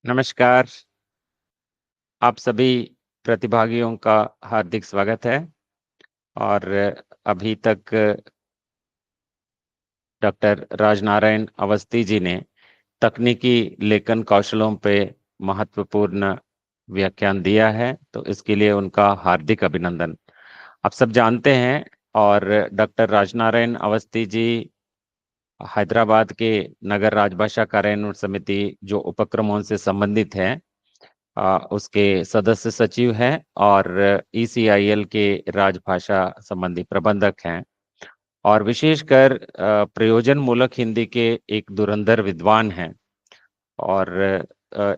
नमस्कार, आप सभी प्रतिभागियों का हार्दिक स्वागत है और अभी तक डॉक्टर राजनारायण अवस्थी जी ने तकनीकी लेखन कौशलों पे महत्वपूर्ण व्याख्यान दिया है, तो इसके लिए उनका हार्दिक अभिनंदन। आप सब जानते हैं और डॉक्टर राजनारायण अवस्थी जी हैदराबाद के नगर राजभाषा कार्यान्वयन समिति जो उपक्रमों से संबंधित है उसके सदस्य सचिव हैं और ईसीआईएल के राजभाषा संबंधी प्रबंधक हैं और विशेषकर प्रयोजन मूलक हिंदी के एक धुरंधर विद्वान हैं और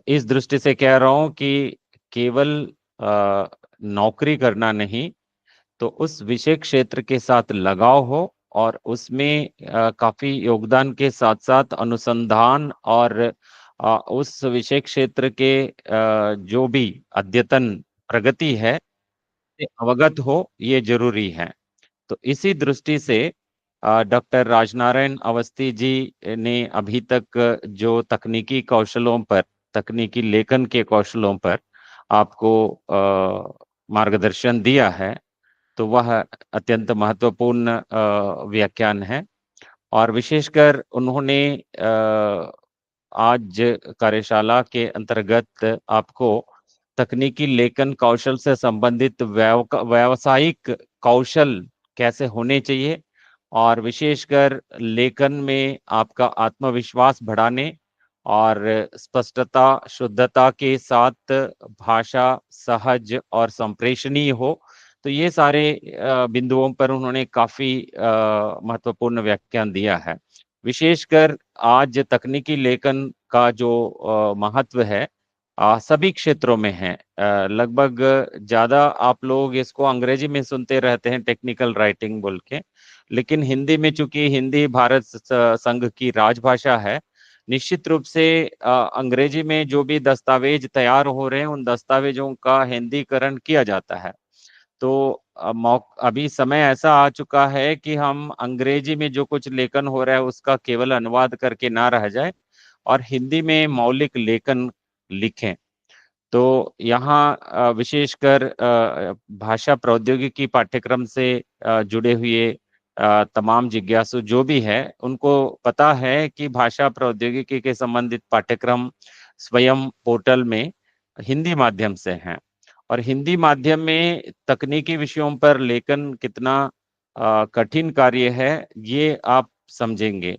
इस दृष्टि से कह रहा हूँ कि केवल नौकरी करना नहीं, तो उस विषय क्षेत्र के साथ लगाव हो और उसमें काफ़ी योगदान के साथ-साथ अनुसंधान और उस विषय क्षेत्र के जो भी अद्यतन प्रगति है, से अवगत हो, ये ज़रूरी है। तो इसी दृष्टि से डॉक्टर राजनारायण अवस्थी जी ने अभी तक जो तकनीकी कौशलों पर, तकनीकी लेखन के कौशलों पर आपको मार्गदर्शन दिया है, तो वह अत्यंत महत्वपूर्ण व्याख्यान है और विशेषकर उन्होंने आज कार्यशाला के अंतर्गत आपको तकनीकी लेखन कौशल से संबंधित व्यावसायिक कौशल कैसे होने चाहिए और विशेषकर लेखन में आपका आत्मविश्वास बढ़ाने और स्पष्टता, शुद्धता के साथ भाषा सहज और संप्रेषणीय हो, तो ये सारे बिंदुओं पर उन्होंने काफ़ी महत्वपूर्ण व्याख्यान दिया है। विशेषकर आज तकनीकी लेखन का जो महत्व है सभी क्षेत्रों में है। लगभग ज़्यादा आप लोग इसको अंग्रेजी में सुनते रहते हैं टेक्निकल राइटिंग बोल के, लेकिन हिंदी में चूँकि हिंदी भारत संघ की राजभाषा है, निश्चित रूप से अंग्रेजी में जो भी दस्तावेज तैयार हो रहे हैं, उन दस्तावेजों का हिंदीकरण किया जाता है। तो अभी समय ऐसा आ चुका है कि हम अंग्रेजी में जो कुछ लेखन हो रहा है उसका केवल अनुवाद करके ना रह जाए और हिंदी में मौलिक लेखन लिखें। तो यहाँ विशेषकर भाषा प्रौद्योगिकी पाठ्यक्रम से जुड़े हुए तमाम जिज्ञासु जो भी है, उनको पता है कि भाषा प्रौद्योगिकी के संबंधित पाठ्यक्रम स्वयं पोर्टल में हिंदी माध्यम से हैं और हिंदी माध्यम में तकनीकी विषयों पर लेखन कितना कठिन कार्य है, ये आप समझेंगे।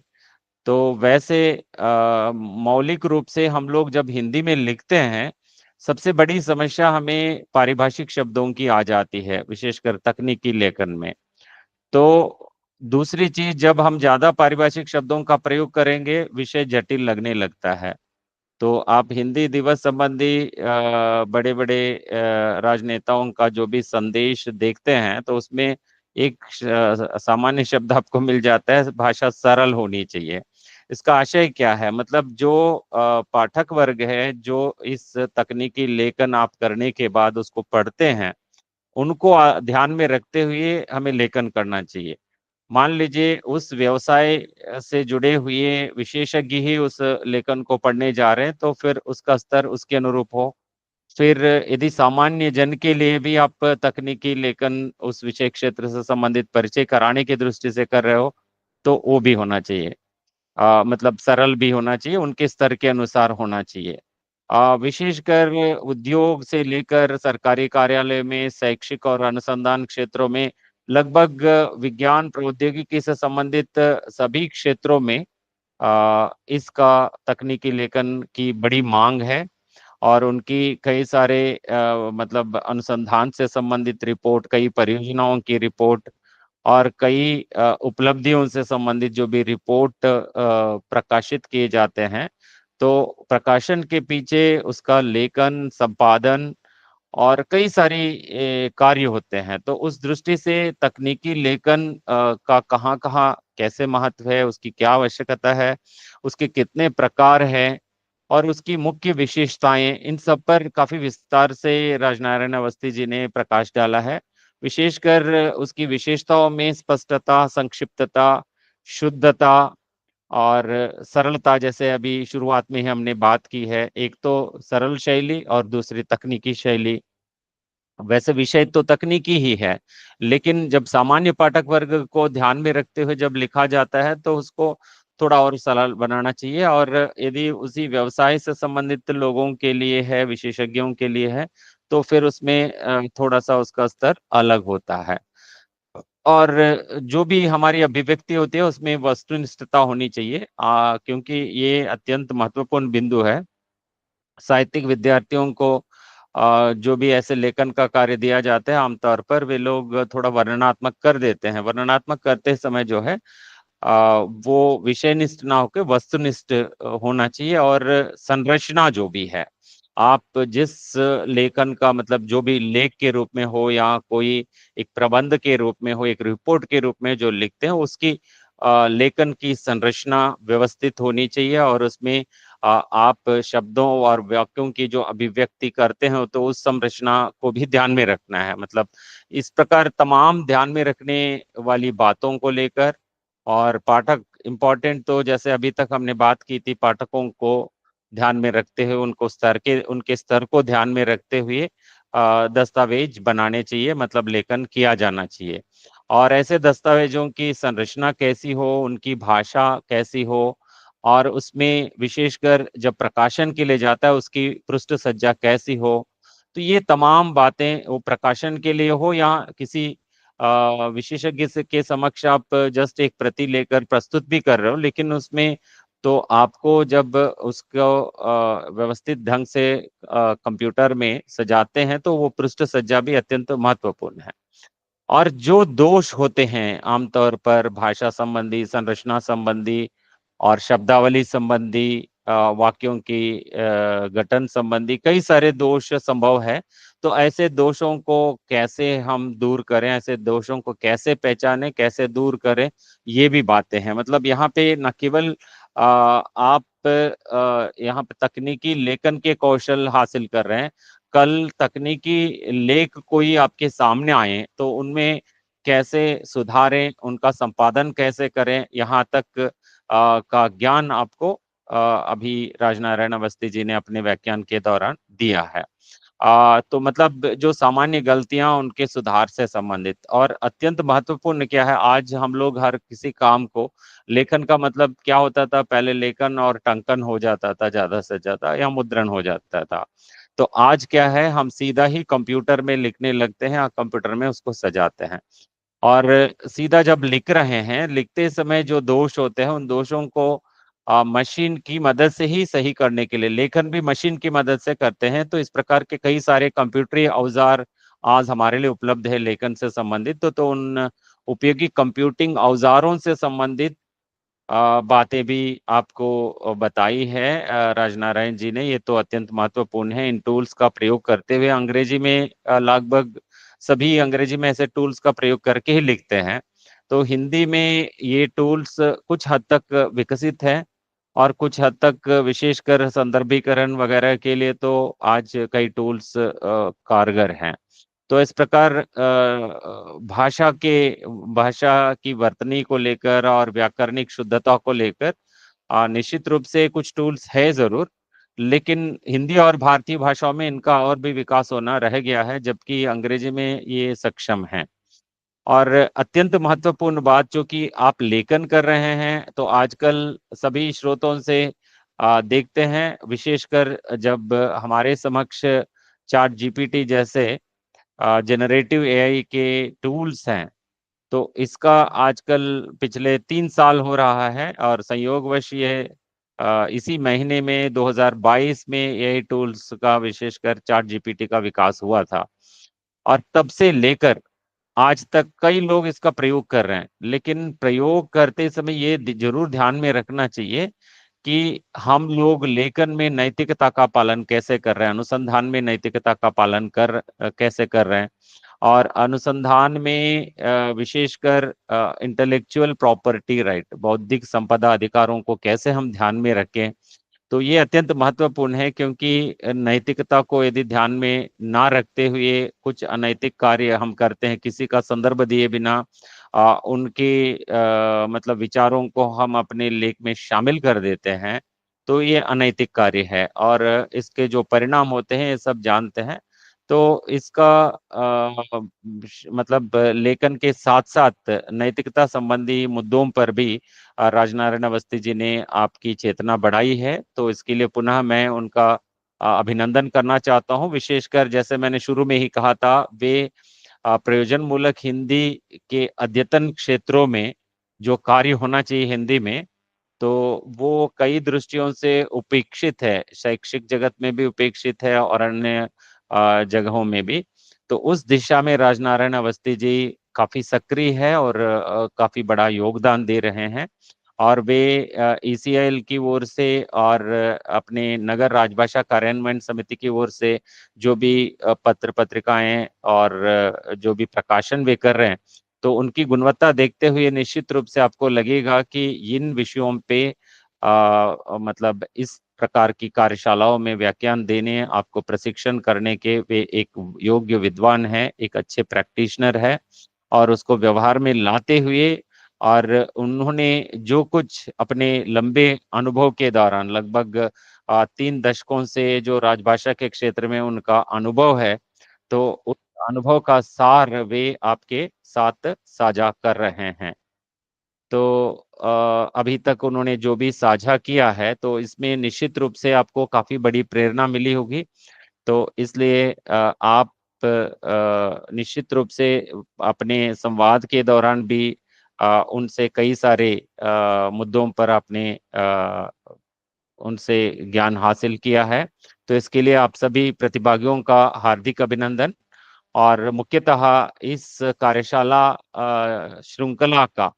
तो वैसे मौलिक रूप से हम लोग जब हिंदी में लिखते हैं, सबसे बड़ी समस्या हमें पारिभाषिक शब्दों की आ जाती है, विशेषकर तकनीकी लेखन में। तो दूसरी चीज़ जब हम ज़्यादा पारिभाषिक शब्दों का प्रयोग करेंगे, विषय जटिल लगने लगता है। तो आप हिंदी दिवस संबंधी बड़े-बड़े राजनेताओं का जो भी संदेश देखते हैं, तो उसमें एक सामान्य शब्द आपको मिल जाता है, भाषा सरल होनी चाहिए। इसका आशय क्या है? मतलब जो पाठक वर्ग है, जो इस तकनीकी लेखन आप करने के बाद उसको पढ़ते हैं, उनको ध्यान में रखते हुए हमें लेखन करना चाहिए। मान लीजिए उस व्यवसाय से जुड़े हुए विशेषज्ञ ही उस लेखन को पढ़ने जा रहे हैं, तो फिर उसका स्तर उसके अनुरूप हो। फिर यदि सामान्य जन के लिए भी आप तकनीकी लेखन उस विषय क्षेत्र से संबंधित परिचय कराने की दृष्टि से कर रहे हो, तो वो भी होना चाहिए। मतलब सरल भी होना चाहिए, उनके स्तर के अनुसार होना चाहिए। विशेषकर उद्योग से लेकर सरकारी कार्यालय में, शैक्षिक और अनुसंधान क्षेत्रों में लगभग विज्ञान प्रौद्योगिकी से संबंधित सभी क्षेत्रों में इसका तकनीकी लेखन की बड़ी माँग है और उनकी कई सारे मतलब अनुसंधान से संबंधित रिपोर्ट, कई परियोजनाओं की रिपोर्ट और कई उपलब्धियों से संबंधित जो भी रिपोर्ट प्रकाशित किए जाते हैं, तो प्रकाशन के पीछे उसका लेखन, संपादन और कई सारी कार्य होते हैं। तो उस दृष्टि से तकनीकी लेखन का कहाँ-कहाँ कैसे महत्व है, उसकी क्या आवश्यकता है, उसके कितने प्रकार हैं और उसकी मुख्य विशेषताएँ, इन सब पर काफ़ी विस्तार से राजनारायण अवस्थी जी ने प्रकाश डाला है। विशेषकर उसकी विशेषताओं में स्पष्टता, संक्षिप्तता, शुद्धता और सरलता, जैसे अभी शुरुआत में ही हमने बात की है, एक तो सरल शैली और दूसरी तकनीकी शैली। वैसे विषय तो तकनीकी ही है, लेकिन जब सामान्य पाठक वर्ग को ध्यान में रखते हुए जब लिखा जाता है तो उसको थोड़ा और सरल बनाना चाहिए। और यदि उसी व्यवसाय से संबंधित लोगों के लिए है, विशेषज्ञों के लिए है, तो फिर उसमें थोड़ा सा उसका स्तर अलग होता है। और जो भी हमारी अभिव्यक्ति होती है उसमें वस्तुनिष्ठता होनी चाहिए, क्योंकि ये अत्यंत महत्वपूर्ण बिंदु है। साहित्यिक विद्यार्थियों को जो भी ऐसे लेखन का कार्य दिया जाता है, आमतौर पर वे लोग थोड़ा वर्णनात्मक कर देते हैं। वर्णनात्मक करते समय जो है वो विषयनिष्ठ ना होकर वस्तुनिष्ठ होना चाहिए। और संरचना जो भी है, आप जिस लेखन का मतलब जो भी लेख के रूप में हो या कोई एक प्रबंध के रूप में हो, एक रिपोर्ट के रूप में जो लिखते हैं, उसकी लेखन की संरचना व्यवस्थित होनी चाहिए। और उसमें आप शब्दों और वाक्यों की जो अभिव्यक्ति करते हैं तो उस संरचना को भी ध्यान में रखना है। मतलब इस प्रकार तमाम ध्यान में रखने वाली बातों को लेकर, और पाठक इम्पोर्टेंट, तो जैसे अभी तक हमने बात की थी, पाठकों को ध्यान में रखते हुए, उनके स्तर को ध्यान में रखते हुए दस्तावेज बनाने चाहिए, मतलब लेखन किया जाना चाहिए। और ऐसे दस्तावेजों की संरचना कैसी हो, उनकी भाषा कैसी हो, और उसमें विशेषकर जब प्रकाशन के लिए जाता है उसकी पृष्ठ सज्जा कैसी हो। तो ये तमाम बातें, वो प्रकाशन के लिए हो या किसी विशेषज्ञ के समक्ष आप जस्ट एक प्रति लेकर प्रस्तुत भी कर रहे हो, लेकिन उसमें तो आपको जब उसको व्यवस्थित ढंग से कंप्यूटर में सजाते हैं तो वो पृष्ठ सज्जा भी अत्यंत महत्वपूर्ण है। और जो दोष होते हैं आमतौर पर भाषा संबंधी, संरचना संबंधी और शब्दावली संबंधी, वाक्यों की गठन संबंधी कई सारे दोष संभव है। तो ऐसे दोषों को कैसे हम दूर करें, ऐसे दोषों को कैसे पहचानें, कैसे दूर करें, ये भी बातें हैं। मतलब यहाँ पे न केवल आप यहाँ पे तकनीकी लेखन के कौशल हासिल कर रहे हैं, कल तकनीकी लेख कोई आपके सामने आए तो उनमें कैसे सुधारें, उनका संपादन कैसे करें, यहाँ तक का ज्ञान आपको अभी राजनारायण अवस्थी जी ने अपने व्याख्यान के दौरान दिया है। तो मतलब जो सामान्य गलतियां, उनके सुधार से संबंधित। और अत्यंत महत्वपूर्ण क्या है, आज हम लोग हर किसी काम को, लेखन का मतलब क्या होता था, पहले लेखन और टंकन हो जाता था ज्यादा से ज्यादा, या मुद्रण हो जाता था। तो आज क्या है, हम सीधा ही कंप्यूटर में लिखने लगते हैं और कंप्यूटर में उसको सजाते हैं। और सीधा जब लिख रहे हैं, लिखते समय जो दोष होते हैं, उन दोषों को मशीन की मदद से ही सही करने के लिए, लेखन भी मशीन की मदद से करते हैं। तो इस प्रकार के कई सारे कंप्यूटरी औजार आज हमारे लिए उपलब्ध है लेखन से संबंधित। तो उन उपयोगी कंप्यूटिंग औजारों से संबंधित बातें भी आपको बताई है राजनारायण जी ने। ये तो अत्यंत महत्वपूर्ण है। इन टूल्स का प्रयोग करते हुए, अंग्रेजी में लगभग सभी अंग्रेजी में ऐसे टूल्स का प्रयोग करके ही लिखते हैं। तो हिंदी में ये टूल्स कुछ हद तक विकसित है, और कुछ हद तक विशेषकर संदर्भीकरण वगैरह के लिए तो आज कई टूल्स कारगर हैं। तो इस प्रकार भाषा की वर्तनी को लेकर और व्याकरणिक शुद्धता को लेकर निश्चित रूप से कुछ टूल्स है जरूर, लेकिन हिंदी और भारतीय भाषाओं में इनका और भी विकास होना रह गया है, जबकि अंग्रेजी में ये सक्षम है। और अत्यंत महत्वपूर्ण बात, जो कि आप लेखन कर रहे हैं, तो आजकल सभी स्रोतों से देखते हैं, विशेषकर जब हमारे समक्ष चैट जीपीटी जैसे जनरेटिव एआई के टूल्स हैं, तो इसका आजकल पिछले 3 साल हो रहा है। और संयोगवश ये इसी महीने में 2022 में एआई टूल्स का, विशेषकर चैट जीपीटी का विकास हुआ था। और तब से लेकर आज तक कई लोग इसका प्रयोग कर रहे हैं, लेकिन प्रयोग करते समय ये जरूर ध्यान में रखना चाहिए कि हम लोग लेखन में नैतिकता का पालन कैसे कर रहे हैं, अनुसंधान में नैतिकता का पालन कैसे कर रहे हैं, और अनुसंधान में विशेषकर इंटेलेक्चुअल प्रॉपर्टी राइट, बौद्धिक संपदा अधिकारों को कैसे हम ध्यान में रखें। तो ये अत्यंत महत्वपूर्ण है, क्योंकि नैतिकता को यदि ध्यान में ना रखते हुए कुछ अनैतिक कार्य हम करते हैं, किसी का संदर्भ दिए बिना उनके मतलब विचारों को हम अपने लेख में शामिल कर देते हैं, तो ये अनैतिक कार्य है और इसके जो परिणाम होते हैं ये सब जानते हैं। तो इसका मतलब लेखन के साथ-साथ नैतिकता संबंधी मुद्दों पर भी राजनारायण अवस्थी जी ने आपकी चेतना बढ़ाई है, तो इसके लिए पुनः मैं उनका अभिनंदन करना चाहता हूँ। विशेषकर जैसे मैंने शुरू में ही कहा था, वे प्रयोजनमूलक हिंदी के अद्यतन क्षेत्रों में जो कार्य होना चाहिए हिंदी में, तो वो कई दृष्टियों से उपेक्षित है, शैक्षिक जगत में भी उपेक्षित है और अन्य जगहों में भी। तो उस दिशा में राजनारायण अवस्थी जी काफ़ी सक्रिय है और काफ़ी बड़ा योगदान दे रहे हैं और वे ईसीआईएल की ओर से और अपने नगर राजभाषा कार्यान्वयन समिति की ओर से जो भी पत्र-पत्रिकाएँ और जो भी प्रकाशन वे कर रहे हैं, तो उनकी गुणवत्ता देखते हुए निश्चित रूप से आपको लगेगा कि इन विषयों पे मतलब इस प्रकार की कार्यशालाओं में व्याख्यान देने, आपको प्रशिक्षण करने के वे एक योग्य विद्वान हैं, एक अच्छे प्रैक्टिशनर है और उसको व्यवहार में लाते हुए और उन्होंने जो कुछ अपने लंबे अनुभव के दौरान लगभग 3 दशकों से जो राजभाषा के क्षेत्र में उनका अनुभव है, तो उस अनुभव का सार वे आपके साथ साझा कर रहे हैं। तो अभी तक उन्होंने जो भी साझा किया है, तो इसमें निश्चित रूप से आपको काफ़ी बड़ी प्रेरणा मिली होगी। तो इसलिए आप निश्चित रूप से अपने संवाद के दौरान भी उनसे कई सारे मुद्दों पर आपने उनसे ज्ञान हासिल किया है। तो इसके लिए आप सभी प्रतिभागियों का हार्दिक अभिनंदन और मुख्यतः इस कार्यशाला श्रृंखला का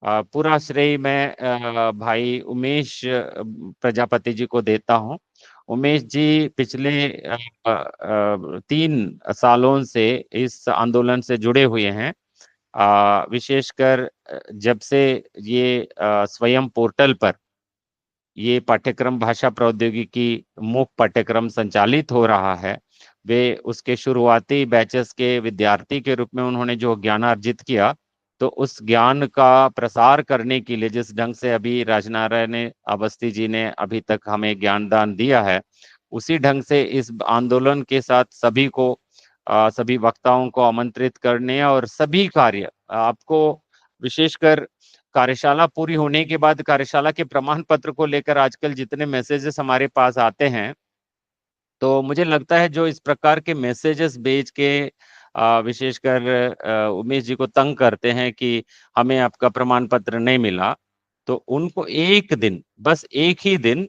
पूरा श्रेय मैं भाई उमेश प्रजापति जी को देता हूँ। उमेश जी पिछले 3 सालों से इस आंदोलन से जुड़े हुए हैं। विशेषकर जब से ये स्वयं पोर्टल पर ये पाठ्यक्रम भाषा प्रौद्योगिकी मूक पाठ्यक्रम संचालित हो रहा है, वे उसके शुरुआती बैचेस के विद्यार्थी के रूप में उन्होंने जो ज्ञान अर्जित किया, तो उस ज्ञान का प्रसार करने के लिए जिस ढंग से अभी राजनारायण अवस्थी जी ने अभी तक हमें ज्ञानदान दिया है, उसी ढंग से इस आंदोलन के साथ सभी को सभी वक्ताओं को आमंत्रित करने और सभी कार्य आपको विशेषकर कार्यशाला पूरी होने के बाद कार्यशाला के प्रमाण पत्र को लेकर आजकल जितने मैसेजेस हमारे पास आते हैं, तो मुझे लगता है जो इस प्रकार के मैसेजेस भेज के विशेषकर उमेश जी को तंग करते हैं कि हमें आपका प्रमाण पत्र नहीं मिला, तो उनको एक दिन, बस एक ही दिन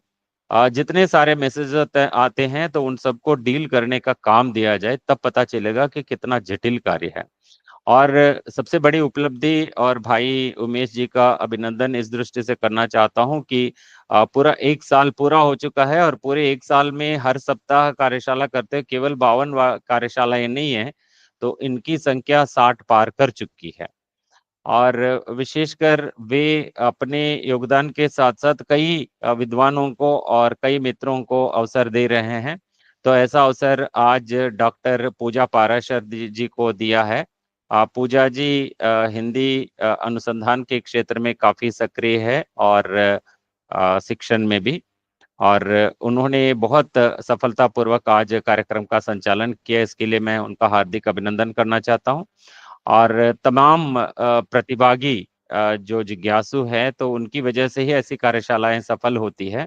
जितने सारे मैसेज आते हैं तो उन सबको डील करने का काम दिया जाए, तब पता चलेगा कि कितना जटिल कार्य है। और सबसे बड़ी उपलब्धि और भाई उमेश जी का अभिनंदन इस दृष्टि से करना चाहता हूँ कि पूरा 1 साल पूरा हो चुका है और पूरे 1 साल में हर सप्ताह कार्यशाला करते हैं, केवल 52 कार्यशालाएँ नहीं हैं, तो इनकी संख्या 60 पार कर चुकी है। और विशेषकर वे अपने योगदान के साथ-साथ कई विद्वानों को और कई मित्रों को अवसर दे रहे हैं। तो ऐसा अवसर आज डॉक्टर पूजा पाराशर जी को दिया है। पूजा जी हिंदी अनुसंधान के क्षेत्र में काफ़ी सक्रिय है और शिक्षण में भी और उन्होंने बहुत सफलतापूर्वक आज कार्यक्रम का संचालन किया। इसके लिए मैं उनका हार्दिक अभिनंदन करना चाहता हूँ। और तमाम प्रतिभागी जो जिज्ञासु हैं, तो उनकी वजह से ही ऐसी कार्यशालाएँ सफल होती है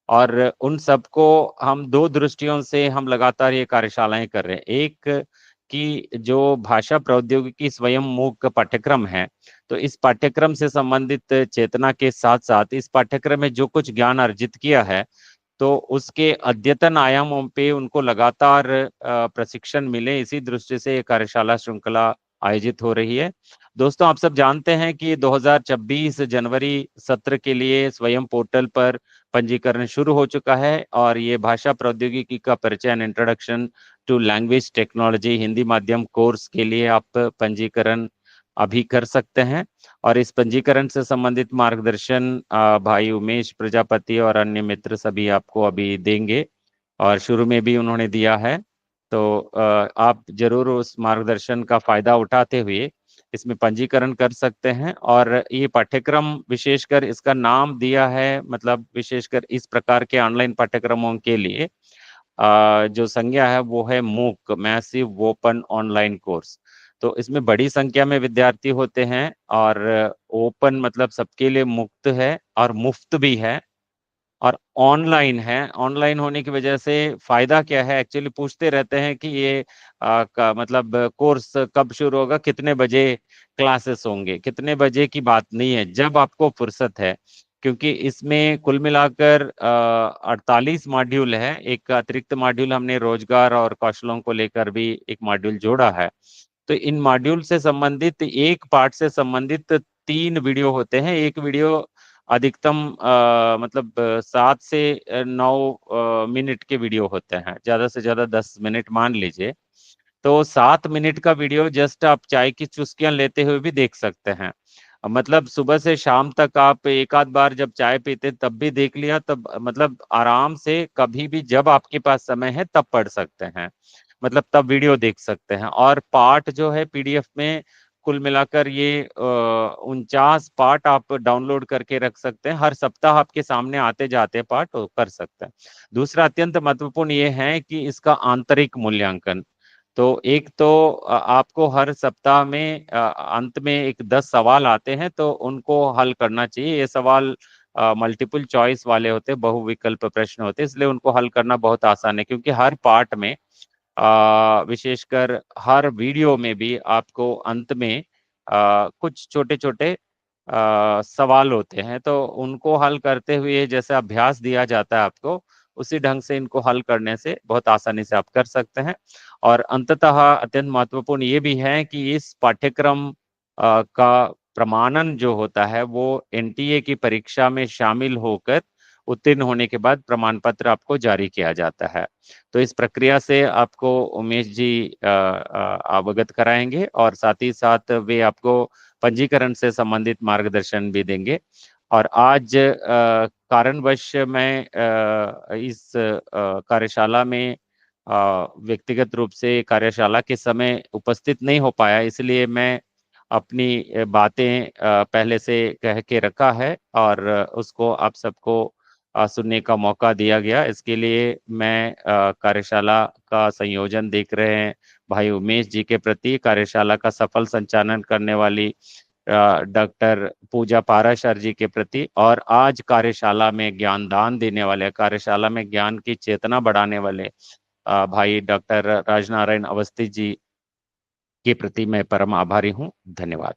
और उन सबको हम 2 दृष्टियों से हम लगातार ये कार्यशालाएँ कर रहे हैं। एक कि जो भाषा प्रौद्योगिकी स्वयं मूक पाठ्यक्रम है, तो इस पाठ्यक्रम से संबंधित चेतना के साथ-साथ इस पाठ्यक्रम में जो कुछ ज्ञान अर्जित किया है, तो उसके अद्यतन आयामों पे उनको लगातार प्रशिक्षण मिले, इसी दृष्टि से ये कार्यशाला श्रृंखला आयोजित हो रही है। दोस्तों, आप सब जानते हैं कि 2026 जनवरी सत्र के लिए स्वयं पोर्टल पर पंजीकरण शुरू हो चुका है और ये भाषा प्रौद्योगिकी का परिचय and introduction to language technology Hindi माध्यम कोर्स के लिए आप पंजीकरण अभी कर सकते हैं और इस पंजीकरण से संबंधित मार्गदर्शन भाई उमेश प्रजापति और अन्य मित्र सभी आपको अभी देंगे और शुरू में भी उन्होंने दिया है। तो आप ज़रूर उस मार्गदर्शन का फ़ायदा उठाते हुए इसमें पंजीकरण कर सकते हैं। और ये पाठ्यक्रम विशेषकर इसका नाम दिया है, मतलब विशेषकर इस प्रकार के ऑनलाइन पाठ्यक्रमों के लिए जो संज्ञा है वो है मूक, मैसिव ओपन ऑनलाइन कोर्स। तो इसमें बड़ी संख्या में विद्यार्थी होते हैं, और ओपन मतलब सबके लिए मुक्त है और मुफ्त भी है, और ऑनलाइन है। ऑनलाइन होने की वजह से फायदा क्या है, एक्चुअली पूछते रहते हैं कि ये मतलब कोर्स कब शुरू होगा, कितने बजे क्लासेस होंगे। कितने बजे की बात नहीं है, जब आपको फुर्सत है, क्योंकि इसमें कुल मिलाकर 48 मॉड्यूल है। एक अतिरिक्त मॉड्यूल हमने रोजगार और कौशलों को लेकर भी एक मॉड्यूल जोड़ा है। तो इन मॉड्यूल से संबंधित, एक पार्ट से संबंधित 3 वीडियो होते हैं। एक वीडियो अधिकतम मतलब 7 से 9 मिनट के वीडियो होते हैं, ज्यादा से ज्यादा 10 मिनट मान लीजिए। तो 7 मिनट का वीडियो जस्ट आप चाय की चुस्कियां लेते हुए भी देख सकते हैं। मतलब सुबह से शाम तक आप एक आध बार जब चाय पीते तब भी देख लिया, तब मतलब आराम से कभी भी जब आपके पास समय है तब पढ़ सकते हैं, मतलब तब वीडियो देख सकते हैं। और पार्ट जो है पीडीएफ में कुल मिलाकर ये 49 पार्ट आप डाउनलोड करके रख सकते हैं। हर सप्ताह आपके सामने आते जाते पार्ट कर सकते हैं। दूसरा अत्यंत महत्वपूर्ण ये है कि इसका आंतरिक मूल्यांकन। तो एक तो आपको हर सप्ताह में अंत में एक 10 सवाल आते हैं, तो उनको हल करना चाहिए। ये सवाल मल्टीपल चॉइस वाले होते हैं, बहुविकल्प प्रश्न होते हैं, इसलिए उनको हल करना बहुत आसान है। क्योंकि हर पार्ट में विशेषकर हर वीडियो में भी आपको अंत में कुछ छोटे छोटे सवाल होते हैं, तो उनको हल करते हुए जैसे अभ्यास दिया जाता है आपको, उसी ढंग से इनको हल करने से बहुत आसानी से आप कर सकते हैं। और अंततः अत्यंत महत्वपूर्ण ये भी है कि इस पाठ्यक्रम का प्रमाणन जो होता है वो एनटीए की परीक्षा में शामिल होकर उत्तीर्ण होने के बाद प्रमाण पत्र आपको जारी किया जाता है। तो इस प्रक्रिया से आपको उमेश जी अवगत कराएंगे, और साथ ही साथ वे आपको पंजीकरण से संबंधित मार्गदर्शन भी देंगे। और आज कारणवश मैं इस कार्यशाला में व्यक्तिगत रूप से कार्यशाला के समय उपस्थित नहीं हो पाया, इसलिए मैं अपनी बातें पहले से कह के रखा है, और उसको आप सबको सुनने का मौका दिया गया। इसके लिए मैं कार्यशाला का संयोजन देख रहे हैं भाई उमेश जी के प्रति, कार्यशाला का सफल संचालन करने वाली डॉक्टर पूजा पाराशर जी के प्रति, और आज कार्यशाला में ज्ञान दान देने वाले, कार्यशाला में ज्ञान की चेतना बढ़ाने वाले भाई डॉक्टर राजनारायण अवस्थी जी के प्रति मैं परम आभारी हूँ। धन्यवाद।